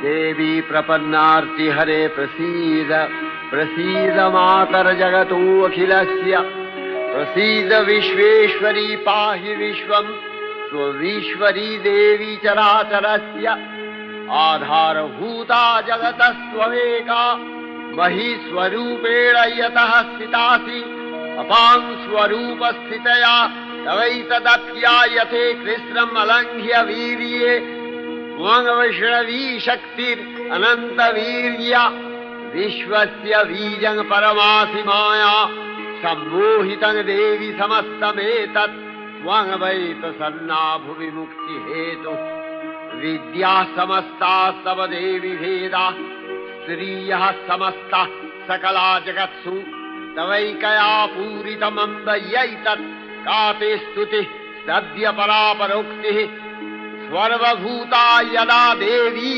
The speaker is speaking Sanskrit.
देवी प्रपन्नार्ति हरे प्रसीद प्रसीद मातर जगतोऽखिलस्य प्रसीद विश्वेश्वरी पाहि विश्वम् स्वविश्वरी देवी चराचरस्य आधारभूता जगतस्त्वमेका महीस्वरूपेण यतः स्थितासि अपां स्वरूपस्थितया तवैतदप्यायते कृष्णम् अलङ्घ्य वीर्ये त्वं वैष्णवी शक्तिरनन्तवीर्या विश्वस्य बीजं परमासि माया सम्मोहितं देवि समस्तमेतत् त्वं वै प्रसन्ना भुवि मुक्तिहेतुः विद्या समस्ता तव देवि भेदा स्त्रियः समस्ता सकला जगत्सु तवैकया पूरितमम्बयैतत् का ते स्तुतिः सद्य परापरोक्तिः सर्वभूता यदा देवी